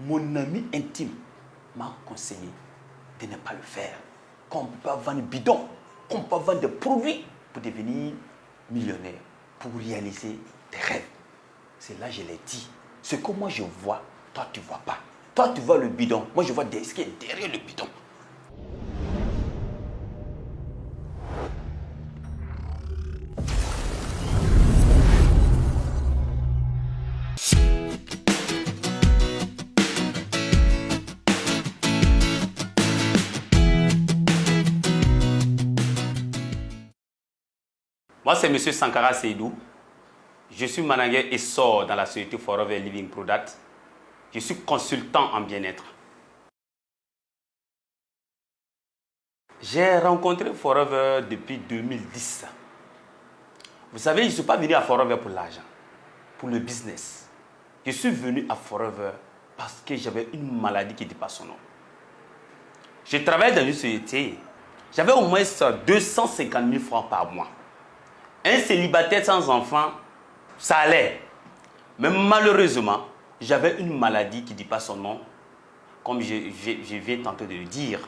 mon ami intime m'a conseillé de ne pas le faire. Qu'on ne peut pas vendre bidon, qu'on peut pas vendre des produits pour devenir millionnaire, pour réaliser des rêves. C'est là que je l'ai dit. Ce que moi je vois, toi tu ne vois pas. Toi tu vois le bidon, moi je vois ce qui est derrière le bidon. Moi, c'est M. Sankara Seydou. Je suis manager essor dans la société Forever Living Product. Je suis consultant en bien-être. J'ai rencontré Forever depuis 2010. Vous savez, je ne suis pas venu à Forever pour l'argent, pour le business. Je suis venu à Forever parce que j'avais une maladie qui n'était pas son nom. Je travaillais dans une société. J'avais au moins 250 000 francs par mois. Un célibataire sans enfant, ça allait. Mais malheureusement, j'avais une maladie qui ne dit pas son nom, comme je viens tenter de le dire.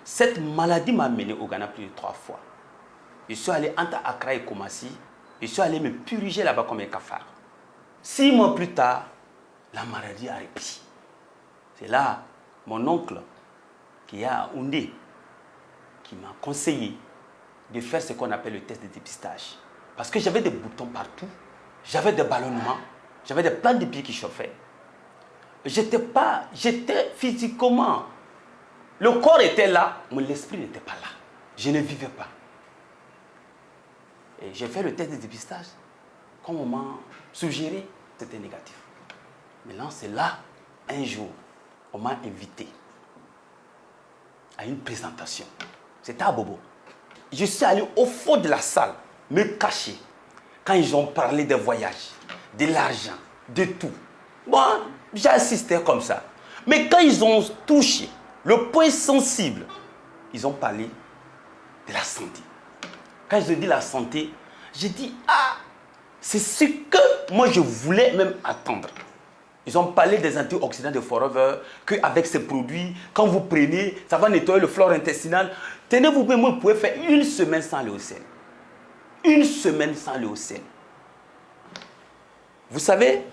Cette maladie m'a mené au Ghana plus de 3 fois. Je suis allé entre Accra et Kumasi. Je suis allé me purger là-bas comme un cafard. 6 mois plus tard, la maladie a repris. C'est là mon oncle, qui est à Oundé, qui m'a conseillé de faire ce qu'on appelle le test de dépistage. Parce que j'avais des boutons partout, j'avais des ballonnements, j'avais des plantes de pieds qui chauffaient. J'étais physiquement, le corps était là, mais l'esprit n'était pas là. Je ne vivais pas. Et j'ai fait le test de dépistage. Comme on m'a suggéré, c'était négatif. Maintenant, c'est là, un jour, on m'a invité à une présentation. C'était à Bobo. Je suis allé au fond de la salle, me cacher, quand ils ont parlé des voyages, de l'argent, de tout. Moi, j'ai assisté comme ça. Mais quand ils ont touché le point sensible, ils ont parlé de la santé. Quand ils ont dit la santé, j'ai dit, ah, c'est ce que moi je voulais même attendre. Ils ont parlé des antioxydants de Forever, qu'avec ces produits, quand vous prenez, ça va nettoyer le flore intestinal. Tenez-vous bien, moi, vous pouvez faire 1 semaine sans léocène. 1 semaine sans léocène. Vous savez,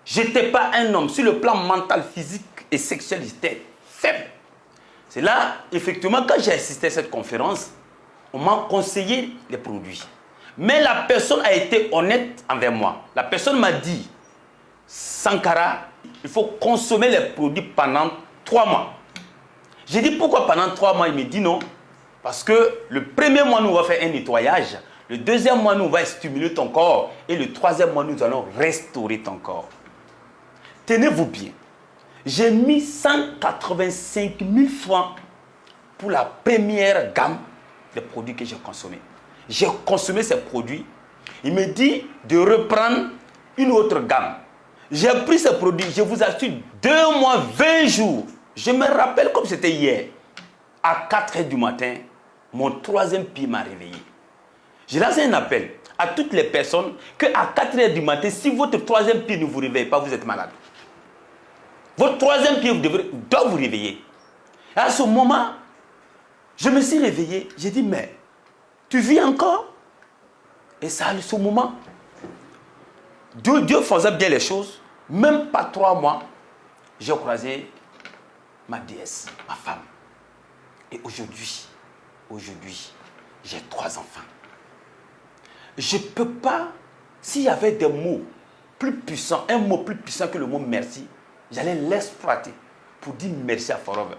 je n'étais pas un homme. Sur le plan mental, physique et sexuel, j'étais faible. C'est là, effectivement, quand j'ai assisté à cette conférence, on m'a conseillé les produits. Mais la personne a été honnête envers moi. La personne m'a dit, Sankara, il faut consommer les produits pendant 3 mois. J'ai dit pourquoi pendant 3 mois? Il me dit non. Parce que le premier mois, nous, on va faire un nettoyage. Le deuxième mois, nous, on va stimuler ton corps. Et le troisième mois, nous allons restaurer ton corps. Tenez-vous bien. J'ai mis 185 000 francs pour la première gamme de produits que j'ai consommés. J'ai consommé ces produits. Il me dit de reprendre une autre gamme. J'ai pris ces produits, je vous assure, 2 mois, 20 jours. Je me rappelle comme c'était hier. À 4 h du matin, mon 3e pied m'a réveillé. J'ai lancé un appel à toutes les personnes qu'à 4 h du matin, si votre 3e pied ne vous réveille pas, vous êtes malade. Votre 3e pied doit vous réveiller. Et à ce moment, je me suis réveillé. J'ai dit, mais tu vis encore? Et ça, à ce moment, Dieu faisait bien les choses. Même pas 3 mois, j'ai croisé ma déesse, ma femme. Et aujourd'hui, j'ai 3 enfants. Je ne peux pas, s'il y avait des mots plus puissants, un mot plus puissant que le mot merci, j'allais l'exploiter pour dire merci à Forever.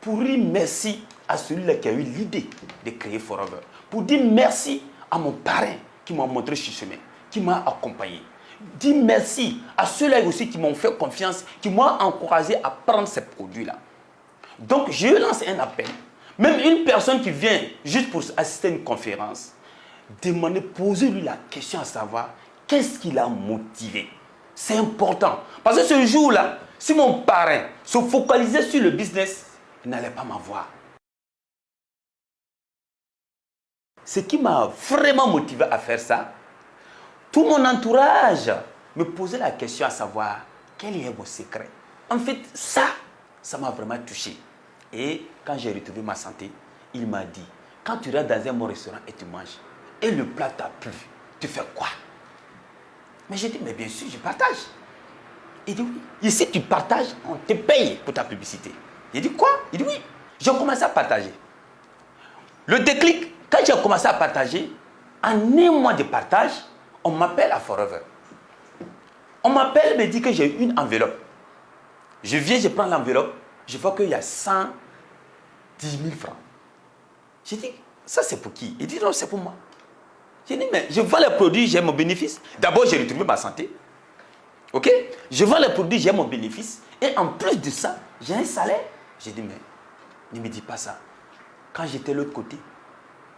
Pour dire merci à celui-là qui a eu l'idée de créer Forever. Pour dire merci à mon parrain qui m'a montré ce chemin, qui m'a accompagné. Dis merci à ceux-là aussi qui m'ont fait confiance, qui m'ont encouragé à prendre ces produits-là. Donc, je lance un appel. Même une personne qui vient juste pour assister à une conférence, posez-lui la question à savoir qu'est-ce qui l'a motivé. C'est important. Parce que ce jour-là, si mon parrain se focalisait sur le business, il n'allait pas m'avoir. Ce qui m'a vraiment motivé à faire ça, tout mon entourage me posait la question à savoir quel est vos secrets. En fait, ça m'a vraiment touché. Et quand j'ai retrouvé ma santé, il m'a dit, quand tu rentres dans un bon restaurant et tu manges, et le plat t'a plu, tu fais quoi? Mais j'ai dit, mais bien sûr, je partage. Il dit, oui. Ici, tu partages, on te paye pour ta publicité. J'ai dit, quoi? Il dit, oui. J'ai commencé à partager. Le déclic, quand j'ai commencé à partager, en un mois de partage, on m'appelle à Forever. On m'appelle, me dit que j'ai une enveloppe. Je viens, je prends l'enveloppe, je vois qu'il y a 110 000 francs. J'ai dit, ça c'est pour qui? Il dit, non, c'est pour moi. J'ai dit, mais je vends les produits, j'ai mon bénéfice. D'abord, j'ai retrouvé ma santé. Ok? Je vends les produits, j'ai mon bénéfice. Et en plus de ça, j'ai un salaire. J'ai dit, mais ne me dis pas ça. Quand j'étais de l'autre côté,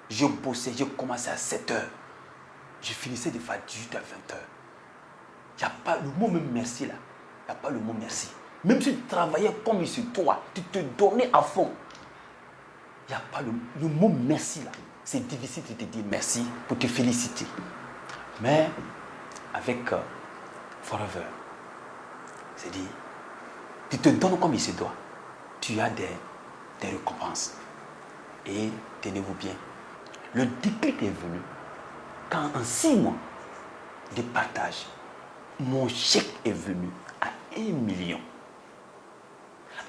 je bossais, je commençais à 7 heures. Je finissais de faire 18 à 20 heures. Il n'y a pas le mot même merci là. Il n'y a pas le mot merci. Même si tu travaillais comme sur toi, tu te donnais à fond. Il n'y a pas le mot merci là. C'est difficile de te dire merci pour te féliciter. Mais avec Forever, c'est dit, tu te donnes comme il se doit. Tu as des récompenses. Et tenez-vous bien, le déclic est venu quand en 6 mois de partage, mon chèque est venu à 1 million.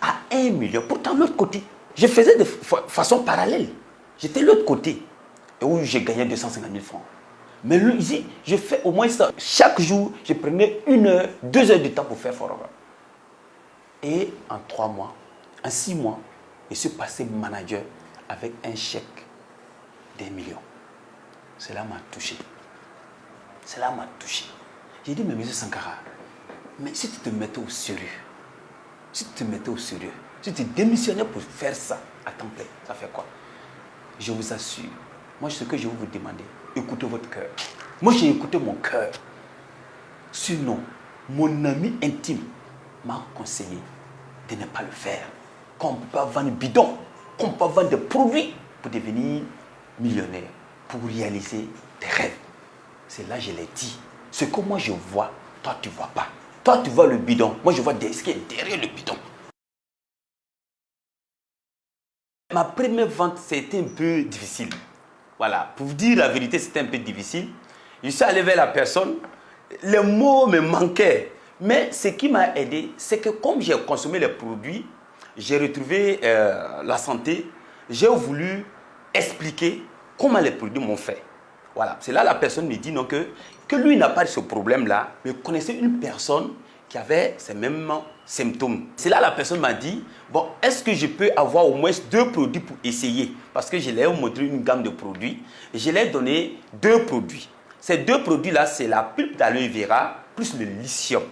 À 1 million. Pourtant, de l'autre côté, je faisais de façon parallèle. J'étais de l'autre côté, où j'ai gagné 250 000 francs. Mais lui, ici, je fais au moins ça. Chaque jour, je prenais 1 heure, 2 heures de temps pour faire Forever. Et en 3 mois, en 6 mois, je suis passé manager avec un chèque d'1 million. Cela m'a touché. Cela m'a touché. J'ai dit, mais M. Sankara, mais si tu te mettais au sérieux, si tu te démissionnais pour faire ça à temps plein, ça fait quoi? Je vous assure, moi ce que je vais vous demander, écoutez votre cœur. Moi j'ai écouté mon cœur. Sinon, mon ami intime m'a conseillé de ne pas le faire. Qu'on ne peut pas vendre bidon, qu'on ne peut pas vendre des produits pour devenir millionnaire, pour réaliser des rêves. C'est là que je l'ai dit. Ce que moi je vois, toi tu ne vois pas. Toi tu vois le bidon, moi je vois ce qui est derrière le bidon. Ma première vente, c'était un peu difficile. Voilà, pour vous dire la vérité, c'était un peu difficile. Je suis allé vers la personne, les mots me manquaient. Mais ce qui m'a aidé, c'est que comme j'ai consommé les produits, j'ai retrouvé la santé, j'ai voulu expliquer comment les produits m'ont fait. Voilà, c'est là la personne me dit non, que lui n'a pas ce problème-là, mais connaissait une personne qui avait ces mêmes symptômes. C'est là la personne m'a dit, bon, est-ce que je peux avoir au moins 2 produits pour essayer? Parce que je lui ai montré une gamme de produits, et je lui ai donné 2 produits. Ces 2 produits-là, c'est la pulpe d'aloe vera plus le lithium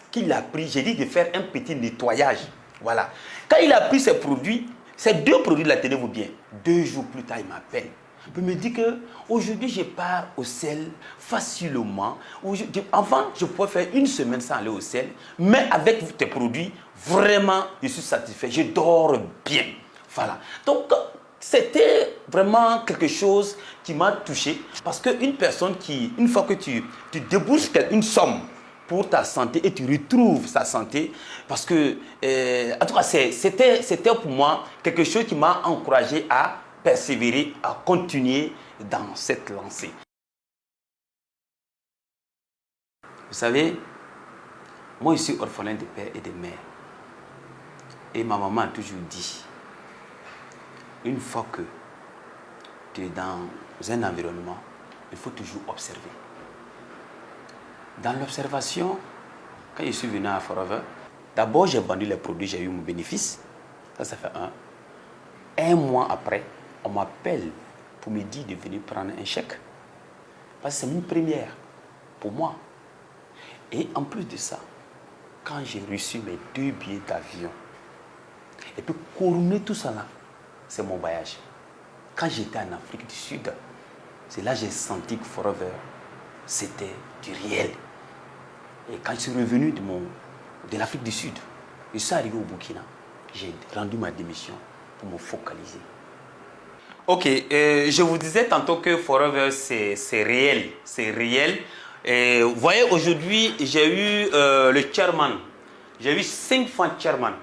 qu'il a pris. J'ai dit de faire un petit nettoyage. Voilà. Quand il a pris ces produits, ces 2 produits-là, tenez-vous bien, 2 jours plus tard, il m'appelle. Il me dit qu'aujourd'hui, je pars au sel facilement. Avant, je pouvais faire 1 semaine sans aller au sel. Mais avec tes produits, vraiment, je suis satisfait. Je dors bien. Voilà. Donc, c'était vraiment quelque chose qui m'a touché. Parce qu'une personne qui, une fois que tu débourses une somme pour ta santé et tu retrouves sa santé, parce que, en tout cas, c'était pour moi quelque chose qui m'a encouragé à persévérer, à continuer dans cette lancée. Vous savez, moi je suis orphelin de père et de mère. Et ma maman a toujours dit, une fois que tu es dans un environnement, il faut toujours observer. Dans l'observation, quand je suis venu à Forever, d'abord j'ai vendu les produits, j'ai eu mon bénéfice. Ça fait 1 mois après, on m'appelle pour me dire de venir prendre un chèque. Parce que c'est une première pour moi. Et en plus de ça, quand j'ai reçu mes 2 billets d'avion, et puis couronner tout ça là, c'est mon voyage. Quand j'étais en Afrique du Sud, c'est là que j'ai senti que Forever, c'était du réel. Et quand je suis revenu de l'Afrique du Sud, je suis arrivé au Burkina, j'ai rendu ma démission pour me focaliser. Ok, je vous disais tantôt que Forever, c'est réel. C'est réel. Et vous voyez, aujourd'hui, j'ai eu le chairman J'ai vu 5 fois chairman.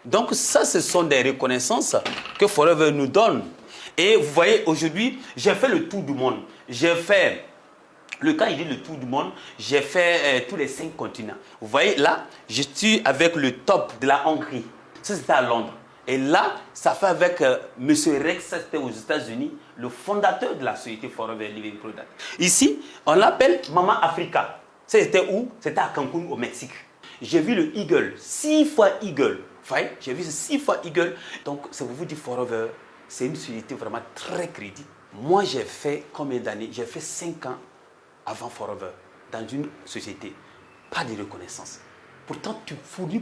Donc ça, ce sont des reconnaissances que Forever nous donne. Et vous voyez, aujourd'hui, j'ai fait le tour du monde. J'ai fait, quand il dit le tour du monde, j'ai fait tous les 5 continents. Vous voyez, là, je suis avec le top de la Hongrie. Ça, c'était à Londres. Et là, ça fait avec M. Rex, ça c'était aux États-Unis, le fondateur de la société Forever Living Product. Ici, on l'appelle Maman Africa. C'était où? C'était à Cancun, au Mexique. J'ai vu le Eagle, 6 fois Eagle. Vous voyez, j'ai vu 6 fois Eagle. Donc, ça vous dit Forever, c'est une société vraiment très crédible. Moi, j'ai fait combien d'années? J'ai fait 5 ans avant Forever, dans une société. Pas de reconnaissance. Pourtant, tu fournis